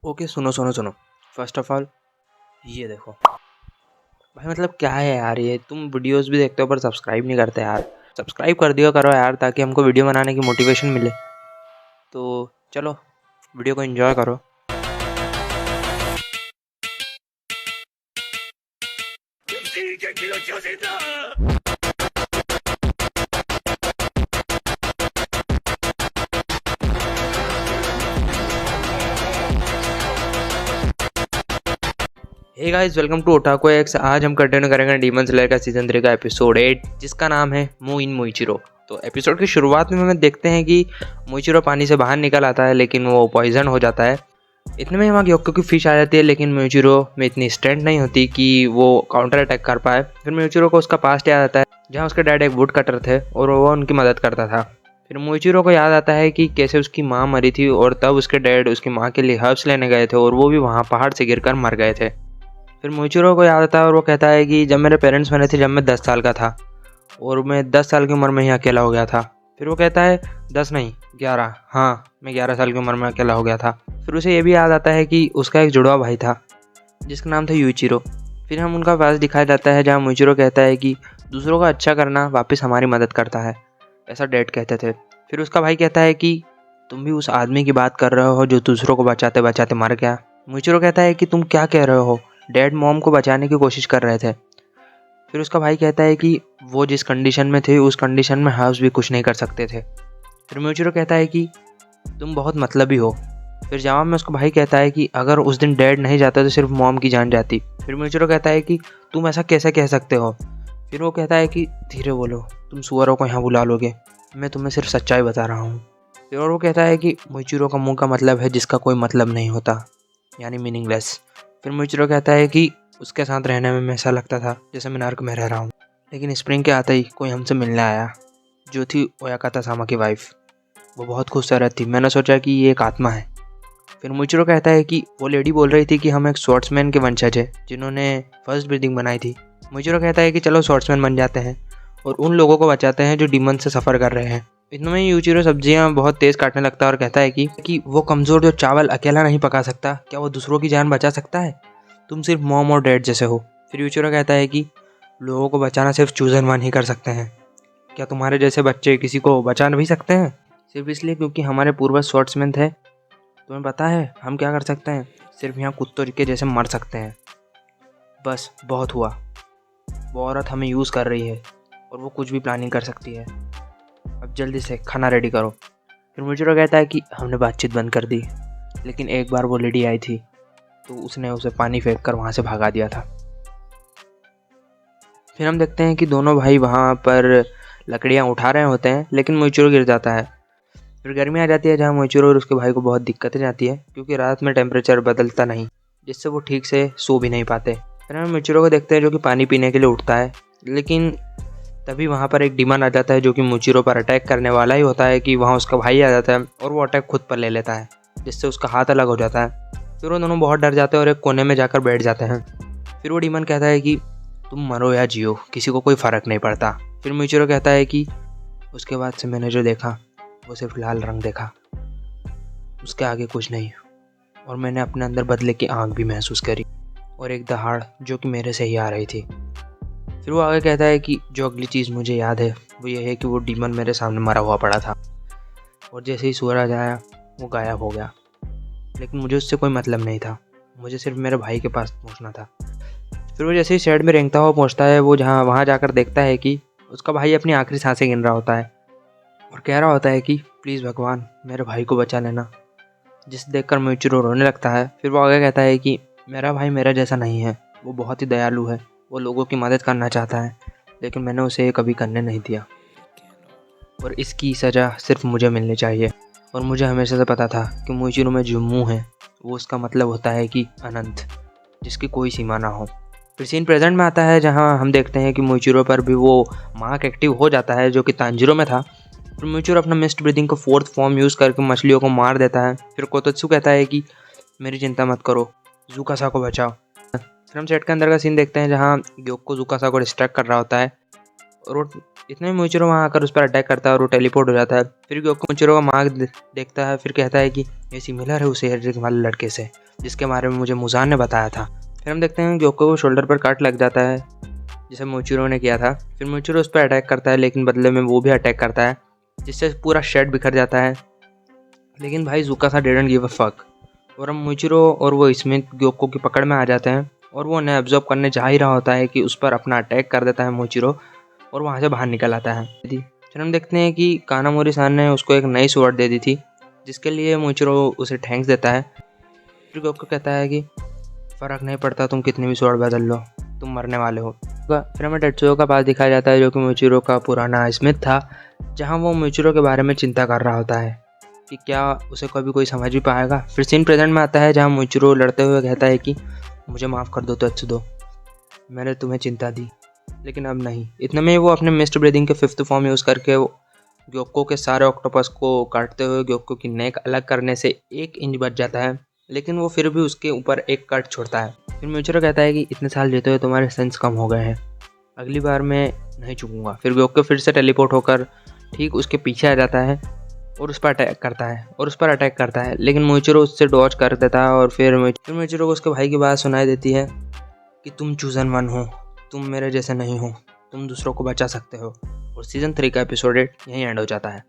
Okay, सुनो सुनो सुनो। फर्स्ट ऑफ ऑल ये देखो भाई, मतलब क्या है यार, ये तुम वीडियोस भी देखते हो पर सब्सक्राइब नहीं करते यार। सब्सक्राइब कर दिया करो यार, ताकि हमको वीडियो बनाने की मोटिवेशन मिले। तो चलो, वीडियो को एंजॉय करो। Hey guys, welcome to Otaku X. आज हम कंटिन्यू करेंगे डीमन स्लेयर का सीजन 3 का एपिसोड 8, जिसका नाम है मू इन मोइचिरो। तो एपिसोड की शुरुआत में हमें देखते हैं कि मोइचिरो पानी से बाहर निकल आता है, लेकिन वो पॉइजन हो जाता है। इतने में वहाँ ग्योक्को की फिश आ जाती है, लेकिन मोइचिरो में इतनी स्ट्रेंथ नहीं होती कि वो काउंटर अटैक कर पाए। फिर मोइचिरो को उसका पास्ट याद आता है, जहाँ उसके डैड एक वुड कटर थे और वो उनकी मदद करता था। फिर मोइचिरो को याद आता है कि कैसे उसकी माँ मरी थी और तब उसके डैड उसकी माँ के लिए हर्ब्स लेने गए थे और वो भी वहाँ पहाड़ से गिरकर मर गए थे। फिर मोइचिरो को याद आता है और वो कहता है कि जब मेरे पेरेंट्स मरे थे जब मैं 10 साल का था, और मैं 10 साल की उम्र में ही अकेला हो गया था। फिर वो कहता है 10 नहीं 11, हाँ मैं 11 साल की उम्र में अकेला हो गया था। फिर उसे ये भी याद आता है कि उसका एक जुड़वा भाई था जिसका नाम था यूइचिरो। फिर हम उनका पास दिखाया जाता है, जहाँ मोइचिरो कहता है कि दूसरों का अच्छा करना वापस हमारी मदद करता है, ऐसा डैड कहते थे। फिर उसका भाई कहता है कि तुम भी उस आदमी की बात कर रहे हो जो दूसरों को बचाते बचाते मर गया। मोइचिरो कहता है कि तुम क्या कह रहे हो, डैड मॉम को बचाने की कोशिश कर रहे थे। फिर उसका भाई कहता है कि वो जिस कंडीशन में थे उस कंडीशन में हाउस भी कुछ नहीं कर सकते थे। फिर मोइचिरो कहता है कि तुम बहुत मतलबी हो। फिर जवाब में उसका भाई कहता है कि अगर उस दिन डैड नहीं जाता तो सिर्फ मॉम की जान जाती। फिर मोइचिरो कहता है कि तुम ऐसा कैसे कह सकते हो। फिर वो कहता है कि धीरे बोलो, तुम सुअरों को यहाँ बुला लोगे, मैं तुम्हें सिर्फ सच्चाई बता रहा हूँ। फिर और वो कहता है कि मोइचिरो का मुंह का मतलब है जिसका कोई मतलब नहीं होता, यानी मीनिंगलेस। फिर मोइचिरो कहता है कि उसके साथ रहने में ऐसा लगता था जैसे मैं नर्क में रह रहा हूँ। लेकिन स्प्रिंग के आते ही कोई हमसे मिलने आया, जो थी ओयाकाता सामा की वाइफ। वो बहुत खूबसूरत थी, मैंने सोचा कि ये एक आत्मा है। फिर मोइचिरो कहता है कि वो लेडी बोल रही थी कि हम एक स्वॉर्ड्समैन के वंशज हैं जिन्होंने फर्स्ट ब्रीदिंग बनाई थी। मोइचिरो कहता है कि चलो स्वॉर्ड्समैन बन जाते हैं और उन लोगों को बचाते हैं जो डीमन से सफ़र कर रहे हैं। इतने में यूचिरो सब्जियां बहुत तेज़ काटने लगता है और कहता है कि वो कमज़ोर जो चावल अकेला नहीं पका सकता, क्या वो दूसरों की जान बचा सकता है? तुम सिर्फ मॉम और डैड जैसे हो। फिर यूचिरो कहता है कि लोगों को बचाना सिर्फ चूजन वन ही कर सकते हैं। क्या तुम्हारे जैसे बच्चे किसी को बचा नहीं सकते हैं सिर्फ इसलिए क्योंकि हमारे पूर्वज स्वॉर्ड्समैन थे? तुम्हें पता है हम क्या कर सकते हैं? सिर्फ यहाँ कुत्तों के जैसे मर सकते हैं। बस बहुत हुआ, वो औरत हमें यूज़ कर रही है और वो कुछ भी प्लानिंग कर सकती है। अब जल्दी से खाना रेडी करो। फिर मोइचिरो कहता है कि हमने बातचीत बंद कर दी, लेकिन एक बार वो लेडी आई थी तो उसने उसे पानी फेंक कर वहाँ से भगा दिया था। फिर हम देखते हैं कि दोनों भाई वहाँ पर लकड़ियाँ उठा रहे होते हैं, लेकिन मोइचिरो गिर जाता है। फिर गर्मी आ जाती है, जहाँ मोइचिरो और उसके भाई को बहुत दिक्कतें जाती है क्योंकि रात में टेम्परेचर बदलता नहीं, जिससे वो ठीक से सो भी नहीं पाते। फिर हम मोइचिरो को देखते हैं जो कि पानी पीने के लिए उठता है, लेकिन तभी वहाँ पर एक डीमन आ जाता है जो कि मोइचिरो पर अटैक करने वाला ही होता है कि वहाँ उसका भाई आ जाता है और वो अटैक खुद पर ले लेता है, जिससे उसका हाथ अलग हो जाता है। फिर वो दोनों बहुत डर जाते हैं और एक कोने में जाकर बैठ जाते हैं। फिर वो डीमन कहता है कि तुम मरो या जियो, किसी को कोई फ़र्क नहीं पड़ता। फिर मोइचिरो कहता है कि उसके बाद से मैंने जो देखा वो सिर्फ लाल रंग देखा, उसके आगे कुछ नहीं, और मैंने अपने अंदर बदले की आँख भी महसूस करी और एक दहाड़ जो कि मेरे से ही आ रही थी। फिर वो आगे कहता है कि जो अगली चीज़ मुझे याद है वो ये है कि वो डीमन मेरे सामने मरा हुआ पड़ा था और जैसे ही सूरज आया वो गायब हो गया। लेकिन मुझे उससे कोई मतलब नहीं था, मुझे सिर्फ मेरे भाई के पास पहुंचना था। फिर वो जैसे ही शेड में रेंगता हुआ पहुंचता है, वो जहाँ वहाँ जाकर देखता है कि उसका भाई अपनी आखिरी सांसें गिन रहा होता है और कह रहा होता है कि प्लीज़ भगवान मेरे भाई को बचा लेना, जिसे देखकर मोइचिरो रोने लगता है। फिर वो आगे कहता है कि मेरा भाई मेरा जैसा नहीं है, वो बहुत ही दयालु है, वो लोगों की मदद करना चाहता है, लेकिन मैंने उसे ये कभी करने नहीं दिया और इसकी सज़ा सिर्फ मुझे मिलनी चाहिए। और मुझे हमेशा से पता था कि मोइचिरो में जो मुँह है वो उसका मतलब होता है कि अनंत, जिसकी कोई सीमा ना हो। फिर सीन प्रेजेंट में आता है, जहाँ हम देखते हैं कि मोइचिरो पर भी वो मार्क एक्टिव हो जाता है जो कि तांजिरो में था। फिर मोइचिरो अपना मिस्ट ब्रीदिंग का 4th फॉर्म यूज़ करके मछलियों को मार देता है। फिर कोतत्सु कहता है कि मेरी चिंता मत करो, ज़ुकासा को बचाओ। फिर हम सेट के अंदर का सीन देखते हैं, जहाँ ग्योक्को ज़ुकासा को डिस्ट्रैक्ट कर रहा होता है और वो इतने में मोइचिरो वहाँ आकर उस पर अटैक करता है और वो टेलीपोर्ट हो जाता है। फिर ग्योको मोइचिरो का मार्क देखता है, फिर कहता है कि ये सिमिलर है उस हेयर वाले लड़के से जिसके बारे में मुझे मुजान ने बताया था। फिर हम देखते हैं ग्योको को शोल्डर पर कट लग जाता है जिसे मोइचिरो ने किया था। फिर मोइचिरो उस पर अटैक करता है, लेकिन बदले में वो भी अटैक करता है जिससे पूरा शेड बिखर जाता है। लेकिन भाई ज़ुकासा डिडंट गिव अ फक, और हम मोइचिरो और वो स्मिथ ग्योको की पकड़ में आ जाते हैं और वो उन्हें एब्जॉर्ब करने जा ही रहा होता है कि उस पर अपना अटैक कर देता है मोइचिरो और वहाँ से बाहर निकल आता है। फिर हम देखते हैं कि कानामोरी-सान ने उसको एक नई स्वॉर्ड दे दी थी जिसके लिए मोइचिरो उसे थैंक्स देता है। फिर ग्योको कहता है कि फ़र्क नहीं पड़ता तुम कितनी भी स्वॉर्ड बदल लो, तुम मरने वाले हो। फिर हमें टेत्सुयो का पास दिखाया जाता है जो कि मोइचिरो का पुराना स्मिथ था, जहाँ वो मोइचिरो के बारे में चिंता कर रहा होता है कि क्या उसे कभी कोई समझ भी पाएगा। फिर सीन प्रेजेंट में आता है जहाँ मोइचिरो लड़ते हुए कहता है कि मुझे माफ़ कर दो तेत्सुयो, मैंने तुम्हें चिंता दी लेकिन अब नहीं। इतने में वो अपने मिस्ट ब्रीदिंग के 5th फॉर्म यूज़ करके ग्योको के सारे ऑक्टोपस को काटते हुए ग्योको की नेक अलग करने से 1 इंच बच जाता है, लेकिन वो फिर भी उसके ऊपर एक कट छोड़ता है। फिर मोइचिरो कहता है कि इतने साल जीते हुए तुम्हारे सेंस कम हो गए हैं, अगली बार मैं नहीं चूकूंगा। फिर ग्योको फिर से टेलीपोर्ट होकर ठीक उसके पीछे आ जाता है और उस पर अटैक करता है लेकिन मोइचिरो उससे डॉज कर देता है। और फिर मोइचिरो को उसके भाई की बात सुनाई देती है कि तुम चूजन वन हो, तुम मेरे जैसे नहीं हो, तुम दूसरों को बचा सकते हो। और सीज़न 3 का एपिसोड 8 यहीं एंड हो जाता है।